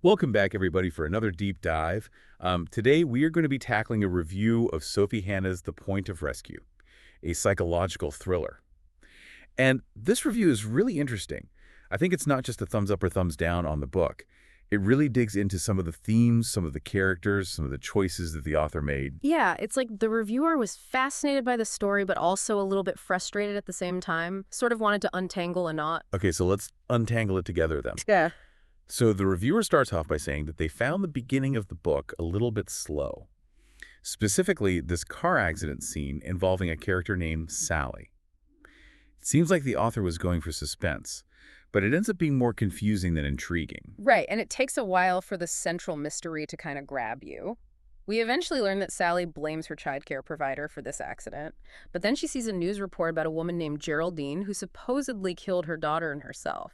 Welcome back, everybody, for another deep dive. Today, we are going to be tackling a review of Sophie Hannah's The Point of Rescue, a psychological thriller. And this review is really interesting. I think it's not just a thumbs up or thumbs down on the book. It really digs into some of the themes, some of the characters, some of the choices that the author made. Yeah, it's like the reviewer was fascinated by the story, but also a little bit frustrated at the same time. Sort of wanted to untangle a knot. Okay, so let's untangle it together then. Yeah. So the reviewer starts off by saying that they found the beginning of the book a little bit slow. Specifically, this car accident scene involving a character named Sally. It seems like the author was going for suspense, but it ends up being more confusing than intriguing. Right, and it takes a while for the central mystery to kind of grab you. We eventually learn that Sally blames her childcare provider for this accident, but then she sees a news report about a woman named Geraldine who supposedly killed her daughter and herself.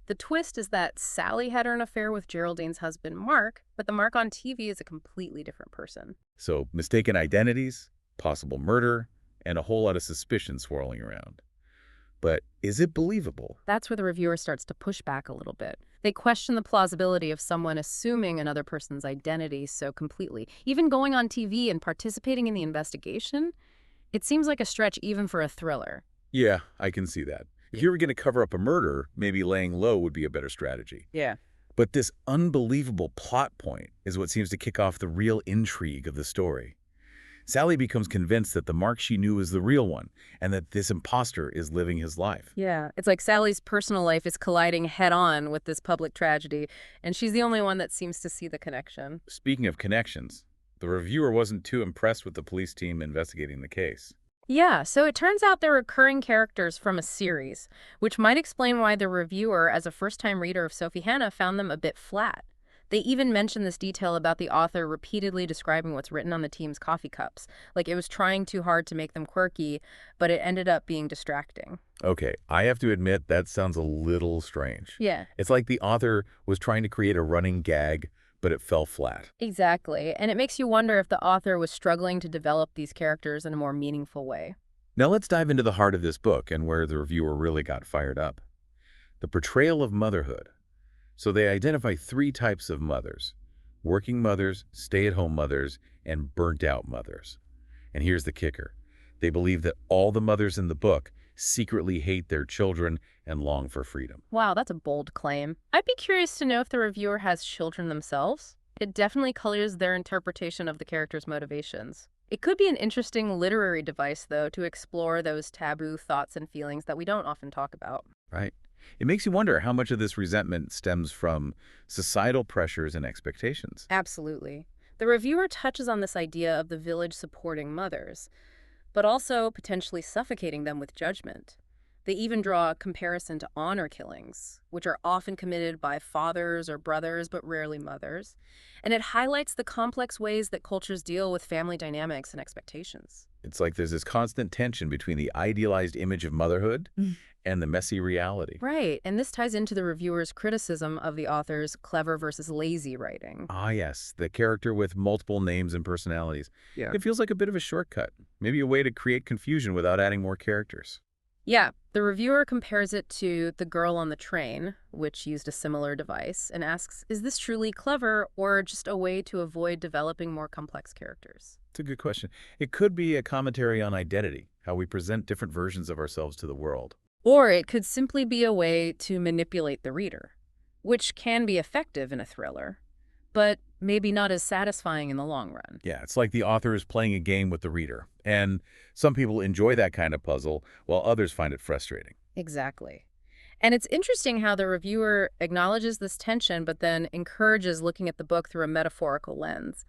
The twist is that Sally had an affair with Geraldine's husband, Mark, but the Mark on TV is a completely different person. So mistaken identities, possible murder, and a whole lot of suspicion swirling around. But is it believable? That's where the reviewer starts to push back a little bit. They question the plausibility of someone assuming another person's identity so completely. Even going on TV and participating in the investigation, it seems like a stretch even for a thriller. Yeah, I can see that. If you were going to cover up a murder, maybe laying low would be a better strategy. Yeah. But this unbelievable plot point is what seems to kick off the real intrigue of the story. Sally becomes convinced that the Mark she knew is the real one, and that this imposter is living his life. Yeah, it's like Sally's personal life is colliding head-on with this public tragedy, and she's the only one that seems to see the connection. Speaking of connections, the reviewer wasn't too impressed with the police team investigating the case. Yeah, so it turns out they're recurring characters from a series, which might explain why the reviewer, as a first-time reader of Sophie Hannah, found them a bit flat. They even mention this detail about the author repeatedly describing what's written on the team's coffee cups. Like it was trying too hard to make them quirky, but it ended up being distracting. Okay, I have to admit that sounds a little strange. Yeah. It's like the author was trying to create a running gag, but it fell flat. Exactly, and it makes you wonder if the author was struggling to develop these characters in a more meaningful way. Now let's dive into the heart of this book and where the reviewer really got fired up. The portrayal of motherhood. So they identify three types of mothers: working mothers, stay-at-home mothers, and burnt-out mothers. And here's the kicker. They believe that all the mothers in the book secretly hate their children and long for freedom. Wow, that's a bold claim. I'd be curious to know if the reviewer has children themselves. It definitely colors their interpretation of the character's motivations. It could be an interesting literary device, though, to explore those taboo thoughts and feelings that we don't often talk about. Right? It makes you wonder how much of this resentment stems from societal pressures and expectations. Absolutely. The reviewer touches on this idea of the village supporting mothers, but also potentially suffocating them with judgment. They even draw a comparison to honor killings, which are often committed by fathers or brothers, but rarely mothers. And it highlights the complex ways that cultures deal with family dynamics and expectations. It's like there's this constant tension between the idealized image of motherhood and the messy reality. Right, and this ties into the reviewer's criticism of the author's clever versus lazy writing. Ah, yes, the character with multiple names and personalities. Yeah. It feels like a bit of a shortcut, maybe a way to create confusion without adding more characters. Yeah, the reviewer compares it to The Girl on the Train, which used a similar device, and asks, is this truly clever or just a way to avoid developing more complex characters? It's a good question. It could be a commentary on identity, how we present different versions of ourselves to the world. Or it could simply be a way to manipulate the reader, which can be effective in a thriller, but maybe not as satisfying in the long run. Yeah, it's like the author is playing a game with the reader, and some people enjoy that kind of puzzle, while others find it frustrating. Exactly. And it's interesting how the reviewer acknowledges this tension, but then encourages looking at the book through a metaphorical lens.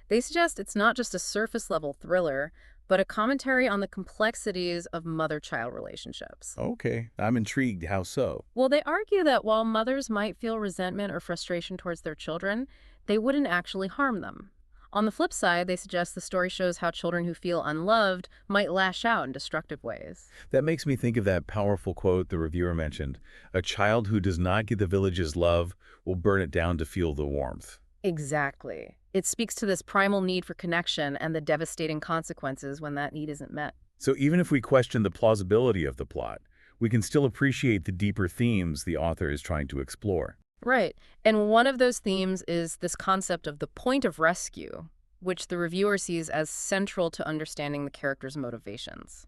They suggest it's not just a surface-level thriller, but a commentary on the complexities of mother-child relationships. Okay, I'm intrigued. How so? Well, they argue that while mothers might feel resentment or frustration towards their children, they wouldn't actually harm them. On the flip side, they suggest the story shows how children who feel unloved might lash out in destructive ways. That makes me think of that powerful quote the reviewer mentioned. A child who does not get the village's love will burn it down to feel the warmth. Exactly. It speaks to this primal need for connection and the devastating consequences when that need isn't met. So even if we question the plausibility of the plot, we can still appreciate the deeper themes the author is trying to explore. Right. And one of those themes is this concept of the point of rescue, which the reviewer sees as central to understanding the character's motivations.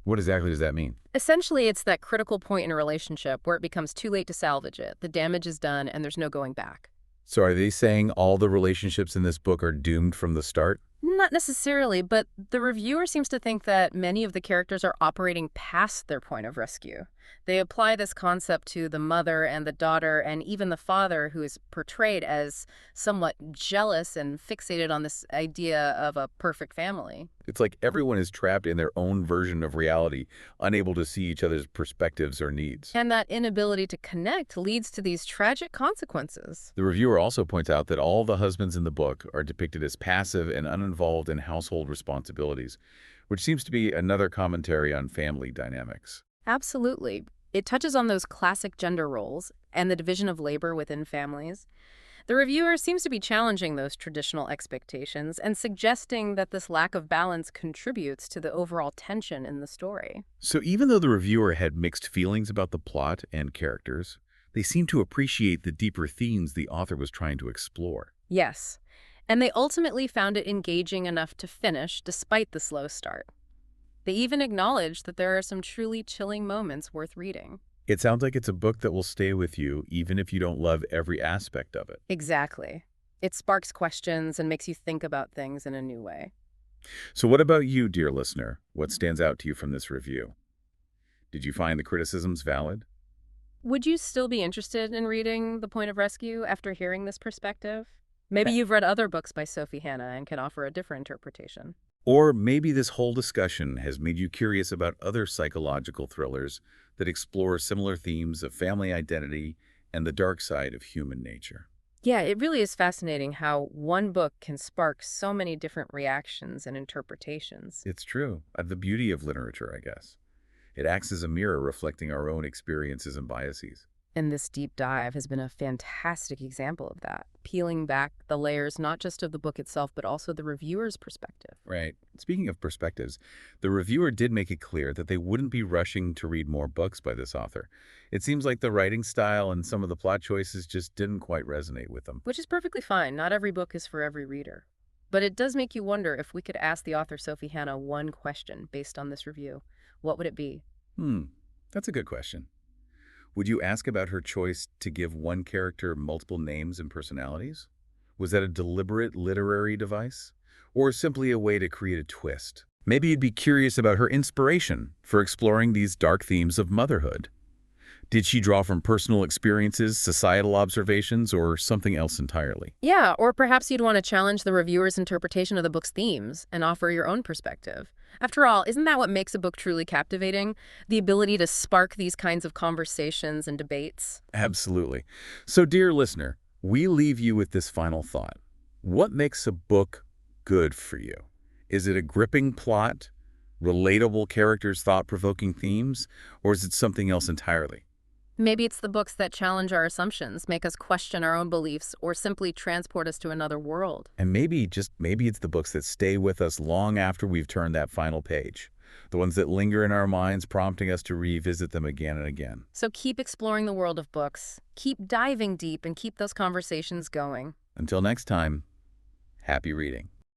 What exactly does that mean? Essentially, it's that critical point in a relationship where it becomes too late to salvage it. The damage is done and there's no going back. So are they saying all the relationships in this book are doomed from the start? Not necessarily, but the reviewer seems to think that many of the characters are operating past their point of rescue. They apply this concept to the mother and the daughter and even the father, who is portrayed as somewhat jealous and fixated on this idea of a perfect family. It's like everyone is trapped in their own version of reality, unable to see each other's perspectives or needs. And that inability to connect leads to these tragic consequences. The reviewer also points out that all the husbands in the book are depicted as passive and uninvolved in household responsibilities, which seems to be another commentary on family dynamics. Absolutely. It touches on those classic gender roles and the division of labor within families. The reviewer seems to be challenging those traditional expectations and suggesting that this lack of balance contributes to the overall tension in the story. So even though the reviewer had mixed feelings about the plot and characters, they seem to appreciate the deeper themes the author was trying to explore. Yes, and they ultimately found it engaging enough to finish despite the slow start. They even acknowledged that there are some truly chilling moments worth reading. It sounds like it's a book that will stay with you even if you don't love every aspect of it. Exactly. It sparks questions and makes you think about things in a new way. So what about you, dear listener? What stands out to you from this review? Did you find the criticisms valid? Would you still be interested in reading The Point of Rescue after hearing this perspective? Maybe you've read other books by Sophie Hannah and can offer a different interpretation. Or maybe this whole discussion has made you curious about other psychological thrillers that explore similar themes of family identity and the dark side of human nature. Yeah, it really is fascinating how one book can spark so many different reactions and interpretations. It's true. The beauty of literature, I guess. It acts as a mirror reflecting our own experiences and biases. And this deep dive has been a fantastic example of that, peeling back the layers not just of the book itself, but also the reviewer's perspective. Right. Speaking of perspectives, the reviewer did make it clear that they wouldn't be rushing to read more books by this author. It seems like the writing style and some of the plot choices just didn't quite resonate with them. Which is perfectly fine. Not every book is for every reader. But it does make you wonder, if we could ask the author Sophie Hannah one question based on this review, what would it be? That's a good question. Would you ask about her choice to give one character multiple names and personalities? Was that a deliberate literary device? Or simply a way to create a twist? Maybe you'd be curious about her inspiration for exploring these dark themes of motherhood. Did she draw from personal experiences, societal observations, or something else entirely? Yeah, or perhaps you'd want to challenge the reviewer's interpretation of the book's themes and offer your own perspective. After all, isn't that what makes a book truly captivating? The ability to spark these kinds of conversations and debates? Absolutely. So, dear listener, we leave you with this final thought. What makes a book good for you? Is it a gripping plot, relatable characters, thought-provoking themes, or is it something else entirely? Maybe it's the books that challenge our assumptions, make us question our own beliefs, or simply transport us to another world. And maybe, just maybe it's the books that stay with us long after we've turned that final page. The ones that linger in our minds, prompting us to revisit them again and again. So keep exploring the world of books, keep diving deep, and keep those conversations going. Until next time, happy reading.